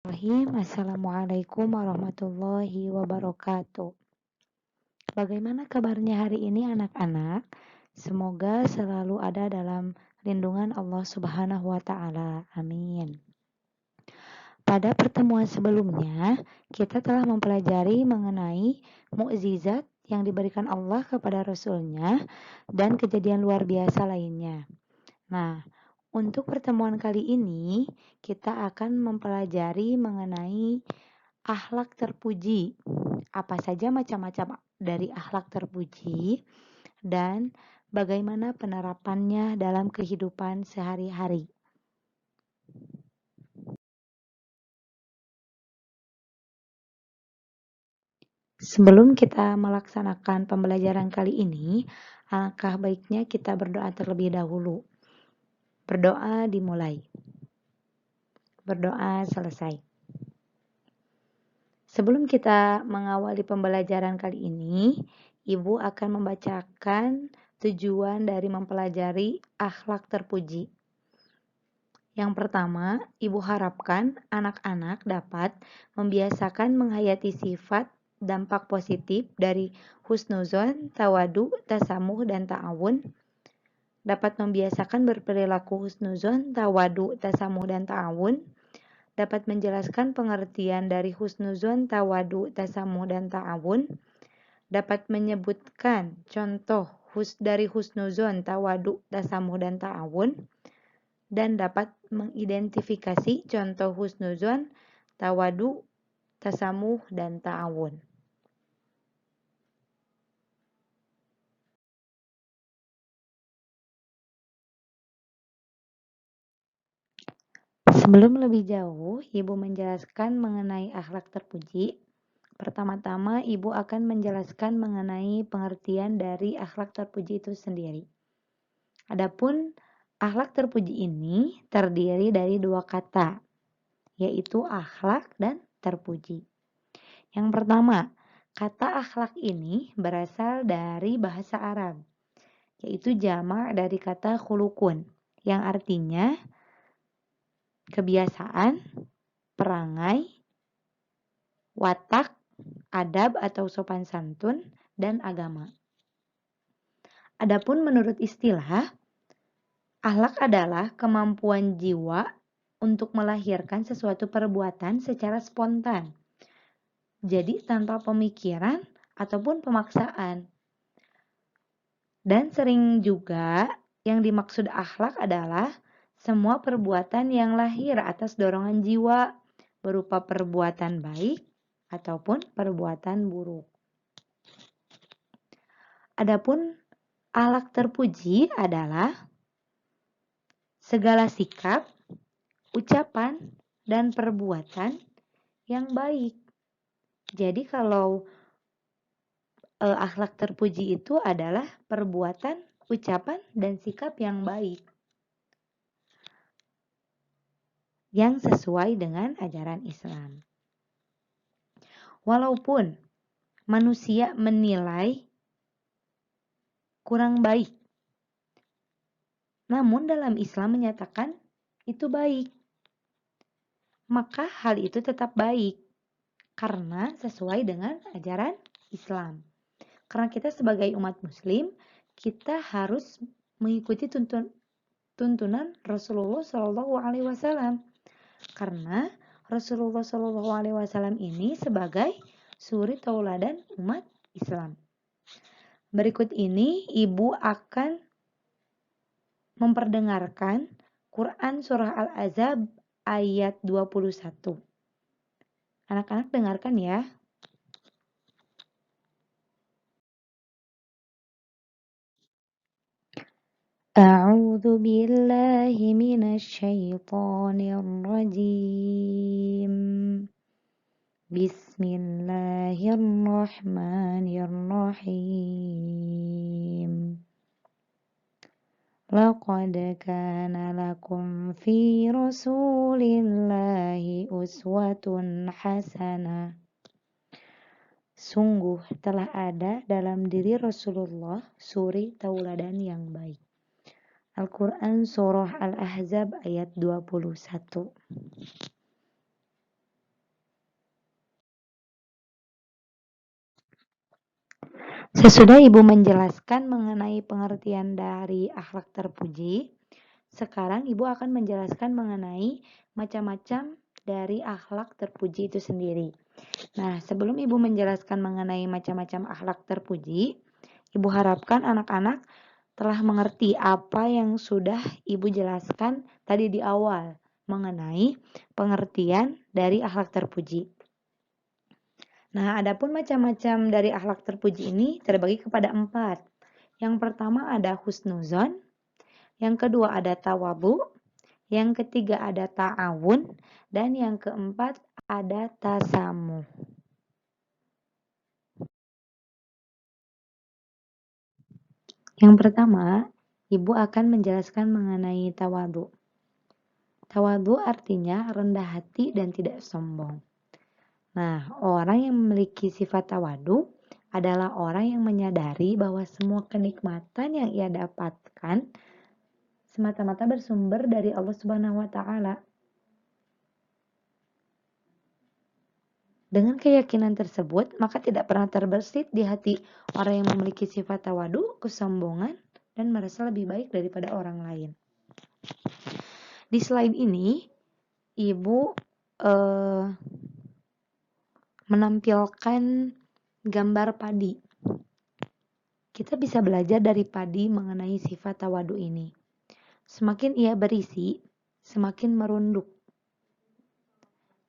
Assalamualaikum warahmatullahi wabarakatuh. Bagaimana kabarnya hari ini anak-anak? Semoga selalu ada dalam lindungan Allah Subhanahu wa taala. Amin. Pada pertemuan sebelumnya, kita telah mempelajari mengenai mukjizat yang diberikan Allah kepada Rasul-Nya dan kejadian luar biasa lainnya. Nah, untuk pertemuan kali ini, kita akan mempelajari mengenai akhlak terpuji. Apa saja macam-macam dari akhlak terpuji dan bagaimana penerapannya dalam kehidupan sehari-hari. Sebelum kita melaksanakan pembelajaran kali ini, alangkah baiknya kita berdoa terlebih dahulu. Berdoa dimulai. Berdoa selesai. Sebelum kita mengawali pembelajaran kali ini, Ibu akan membacakan tujuan dari mempelajari akhlak terpuji. Yang pertama, Ibu harapkan anak-anak dapat membiasakan menghayati sifat dampak positif dari husnuzon, tawadu, tasamuh, dan ta'awun. Dapat membiasakan berperilaku husnuzon, tawadu, tasamuh, dan ta'awun. Dapat menjelaskan pengertian dari husnuzon, tawadu, tasamuh, dan ta'awun. Dapat menyebutkan contoh dari husnuzon, tawadu, tasamuh, dan ta'awun. Dan dapat mengidentifikasi contoh husnuzon, tawadu, tasamuh, dan ta'awun. Sebelum lebih jauh, Ibu menjelaskan mengenai akhlak terpuji. Pertama-tama, Ibu akan menjelaskan mengenai pengertian dari akhlak terpuji itu sendiri. Adapun akhlak terpuji ini terdiri dari dua kata, yaitu akhlak dan terpuji. Yang pertama, kata akhlak ini berasal dari bahasa Arab, yaitu jamak dari kata khulukun, yang artinya kebiasaan, perangai, watak, adab atau sopan santun, dan agama. Adapun menurut istilah, akhlak adalah kemampuan jiwa untuk melahirkan sesuatu perbuatan secara spontan. Jadi tanpa pemikiran ataupun pemaksaan. Dan sering juga yang dimaksud akhlak adalah semua perbuatan yang lahir atas dorongan jiwa berupa perbuatan baik ataupun perbuatan buruk. Adapun akhlak terpuji adalah segala sikap, ucapan, dan perbuatan yang baik. Jadi kalau akhlak terpuji itu adalah perbuatan, ucapan, dan sikap yang baik, yang sesuai dengan ajaran Islam. Walaupun manusia menilai kurang baik, namun dalam Islam menyatakan itu baik, maka hal itu tetap baik karena sesuai dengan ajaran Islam. Karena kita sebagai umat muslim, kita harus mengikuti tuntunan Rasulullah SAW. Karena Rasulullah SAW ini sebagai suri tauladan umat Islam. Berikut ini Ibu akan memperdengarkan Quran Surah Al-Ahzab ayat 21. Anak-anak dengarkan ya. أعوذ بالله من الشيطان الرجيم بسم الله الرحمن الرحيم لقد كان لكم في رسول الله أسوة حسنة. Sungguh telah ada dalam diri Rasulullah suri tauladan yang baik. Al-Quran Surah Al-Ahzab ayat 21. Sesudah Ibu menjelaskan mengenai pengertian dari akhlak terpuji, sekarang Ibu akan menjelaskan mengenai macam-macam dari akhlak terpuji itu sendiri. Nah, sebelum Ibu menjelaskan mengenai macam-macam akhlak terpuji, Ibu harapkan anak-anak telah mengerti apa yang sudah Ibu jelaskan tadi di awal mengenai pengertian dari akhlak terpuji. Nah, adapun macam-macam dari akhlak terpuji ini terbagi kepada 4. Yang pertama ada husnuzon, yang kedua ada tawadhu, yang ketiga ada ta'awun, dan yang keempat ada tasamuh. Yang pertama, Ibu akan menjelaskan mengenai tawadhu. Tawadhu artinya rendah hati dan tidak sombong. Nah, orang yang memiliki sifat tawadhu adalah orang yang menyadari bahwa semua kenikmatan yang ia dapatkan semata-mata bersumber dari Allah Subhanahu wa taala. Dengan keyakinan tersebut, maka tidak pernah terbersit di hati orang yang memiliki sifat tawadhu, kesombongan, dan merasa lebih baik daripada orang lain. Di slide ini, Ibu menampilkan gambar padi. Kita bisa belajar dari padi mengenai sifat tawadhu ini. Semakin ia berisi, semakin merunduk.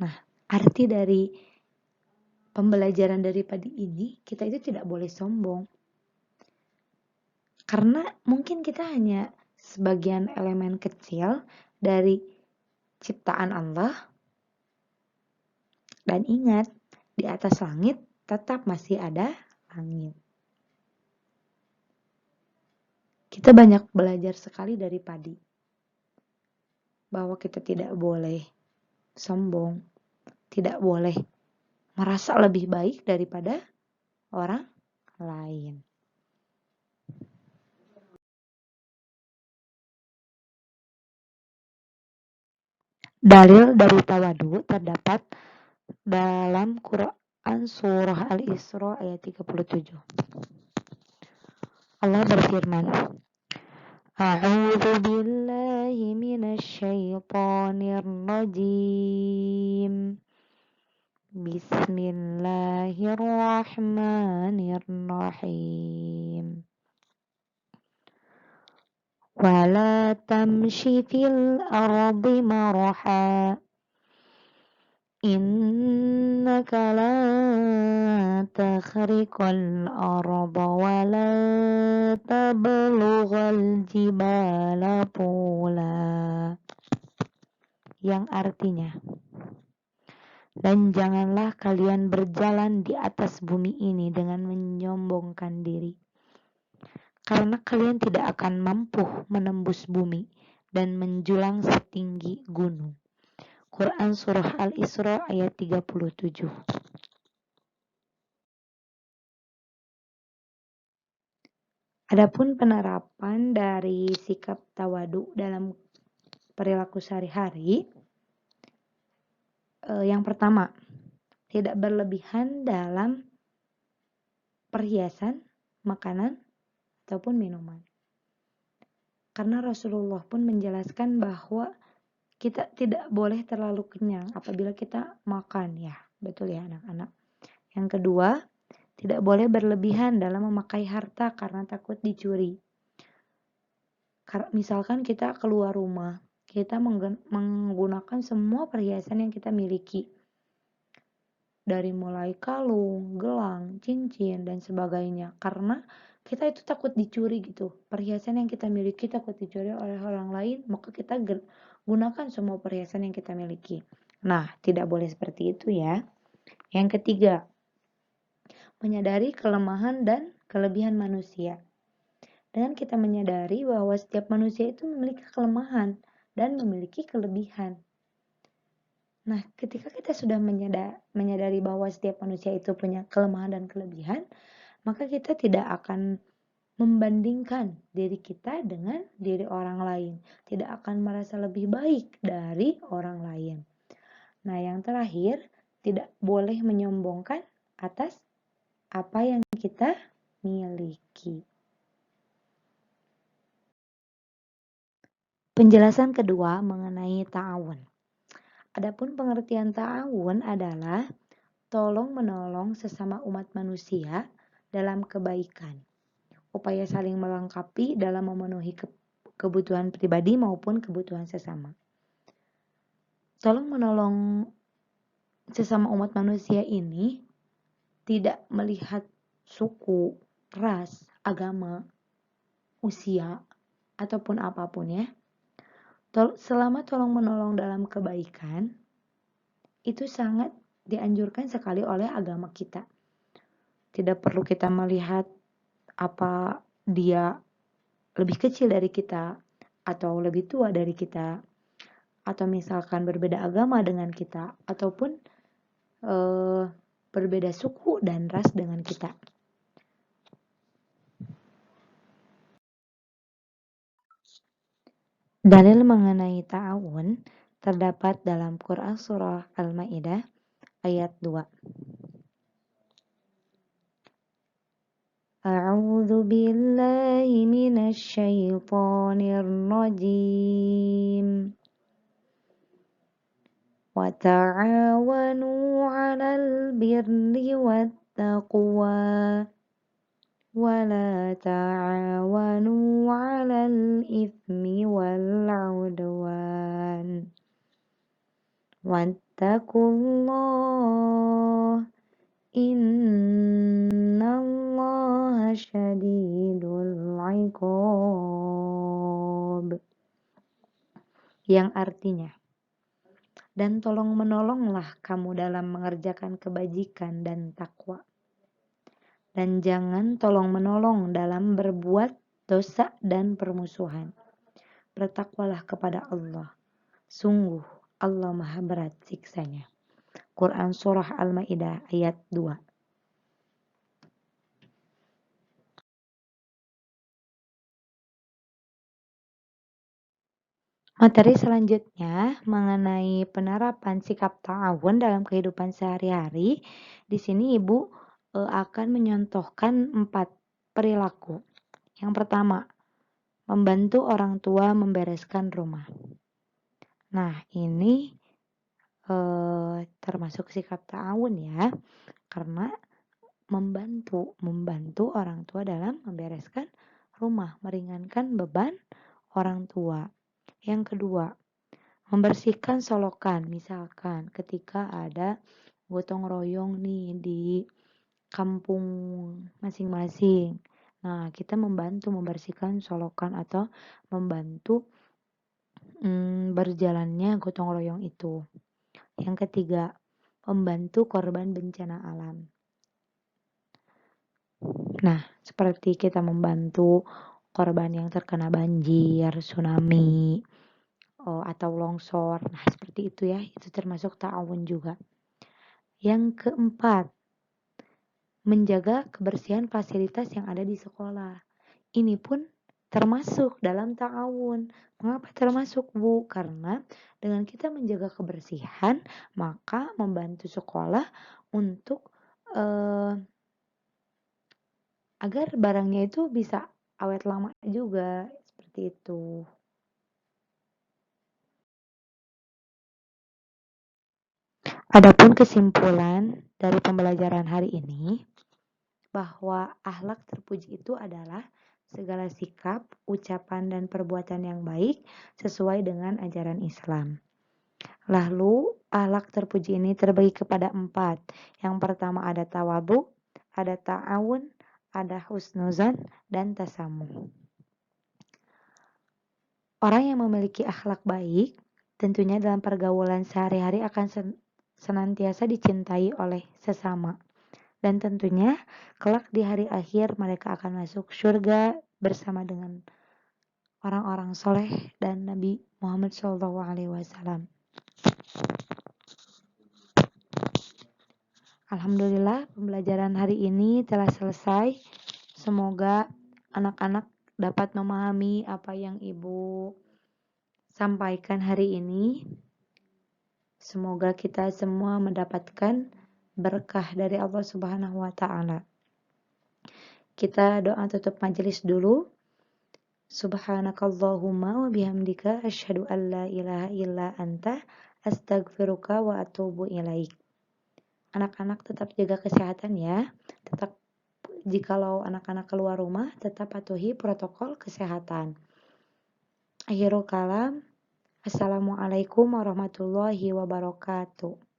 Nah, arti dari pembelajaran dari padi ini, kita itu tidak boleh sombong. Karena mungkin kita hanya sebagian elemen kecil dari ciptaan Allah. Dan ingat, di atas langit tetap masih ada langit. Kita banyak belajar sekali dari padi. Bahwa kita tidak boleh sombong, tidak boleh merasa lebih baik daripada orang lain. Dalil dari tawadhu terdapat dalam Quran surah Al-Isra ayat 37. Allah berfirman, A'udzu billahi minasy syaithanir rajim. Bismillahirrahmanirrahim. Wala tamshi fil ardi maraha. Innaka la takhriqal arda wa la tablughal jibala tula. Yang artinya, dan janganlah kalian berjalan di atas bumi ini dengan menyombongkan diri. Karena kalian tidak akan mampu menembus bumi dan menjulang setinggi gunung. Quran surah Al-Isra ayat 37. Adapun penerapan dari sikap tawadhu dalam perilaku sehari-hari, yang pertama, tidak berlebihan dalam perhiasan, makanan, ataupun minuman. Karena Rasulullah pun menjelaskan bahwa kita tidak boleh terlalu kenyang apabila kita makan, ya. Betul ya anak-anak. Yang kedua, tidak boleh berlebihan dalam memakai harta karena takut dicuri. Misalkan kita keluar rumah, kita menggunakan semua perhiasan yang kita miliki. Dari mulai kalung, gelang, cincin, dan sebagainya. Karena kita itu takut dicuri gitu. Perhiasan yang kita miliki takut dicuri oleh orang lain, maka kita gunakan semua perhiasan yang kita miliki. Nah, tidak boleh seperti itu ya. Yang ketiga, menyadari kelemahan dan kelebihan manusia. Dengan kita menyadari bahwa setiap manusia itu memiliki kelemahan dan memiliki kelebihan. Nah, ketika kita sudah menyadari bahwa setiap manusia itu punya kelemahan dan kelebihan, maka kita tidak akan membandingkan diri kita dengan diri orang lain. Tidak akan merasa lebih baik dari orang lain. Nah, yang terakhir, tidak boleh menyombongkan atas apa yang kita miliki. Penjelasan kedua mengenai ta'awun. Adapun pengertian ta'awun adalah tolong-menolong sesama umat manusia dalam kebaikan, upaya saling melengkapi dalam memenuhi kebutuhan pribadi maupun kebutuhan sesama. Tolong-menolong sesama umat manusia ini tidak melihat suku, ras, agama, usia, ataupun apapun ya. Selama tolong-menolong dalam kebaikan, itu sangat dianjurkan sekali oleh agama kita. Tidak perlu kita melihat apa dia lebih kecil dari kita, atau lebih tua dari kita, atau misalkan berbeda agama dengan kita, ataupun berbeda suku dan ras dengan kita. Dalil mengenai ta'awun terdapat dalam Quran Surah Al-Ma'idah ayat 2. A'udzu billahi minasy syaithanir rajim. Wa ta'awanu 'alal birri wat taqwa wa la ta'awanu 'alal itsmi wal 'udwan. Wattaqullah innallaha syadidul 'iqab. Yang artinya, dan tolong menolonglah kamu dalam mengerjakan kebajikan dan takwa. Dan jangan tolong menolong dalam berbuat dosa dan permusuhan. Bertakwalah kepada Allah. Sungguh Allah maha berat siksanya. Quran Surah Al-Ma'idah ayat 2. Materi selanjutnya mengenai penerapan sikap ta'awun dalam kehidupan sehari-hari. Di sini Ibu akan menyontohkan 4 perilaku. Yang pertama, membantu orang tua membereskan rumah. Nah, ini termasuk sikap ta'awun ya, karena membantu orang tua dalam membereskan rumah, meringankan beban orang tua. Yang kedua, membersihkan solokan, misalkan ketika ada gotong royong nih di kampung masing-masing. Nah, kita membantu membersihkan solokan atau membantu berjalannya gotong royong itu. Yang ketiga, membantu korban bencana alam. Nah, seperti kita membantu korban yang terkena banjir, tsunami, atau longsor. Nah, seperti itu ya, itu termasuk ta'awun juga. Yang keempat, menjaga kebersihan fasilitas yang ada di sekolah. Ini pun termasuk dalam ta'awun. Mengapa termasuk, Bu? Karena dengan kita menjaga kebersihan, maka membantu sekolah untuk agar barangnya itu bisa awet lama juga, seperti itu. Adapun kesimpulan dari pembelajaran hari ini, bahwa akhlak terpuji itu adalah segala sikap, ucapan, dan perbuatan yang baik sesuai dengan ajaran Islam. Lalu, akhlak terpuji ini terbagi kepada 4. Yang pertama ada tawadhu, ada ta'awun, ada husnuzan, dan tasamuh. Orang yang memiliki akhlak baik, tentunya dalam pergaulan sehari-hari akan senantiasa dicintai oleh sesama. Dan tentunya kelak di hari akhir mereka akan masuk surga bersama dengan orang-orang soleh dan Nabi Muhammad SAW. Alhamdulillah pembelajaran hari ini telah selesai. Semoga anak-anak dapat memahami apa yang Ibu sampaikan hari ini. Semoga kita semua mendapatkan berkah dari Allah Subhanahu wa taala. Kita doa tutup majelis dulu. Subhanakallahumma wa bihamdika asyhadu an la ilaha illa anta astaghfiruka wa atubu ilaik. Anak-anak tetap jaga kesehatan ya. Tetap jikalau anak-anak keluar rumah tetap patuhi protokol kesehatan. Akhirul kalam. Assalamualaikum warahmatullahi wabarakatuh.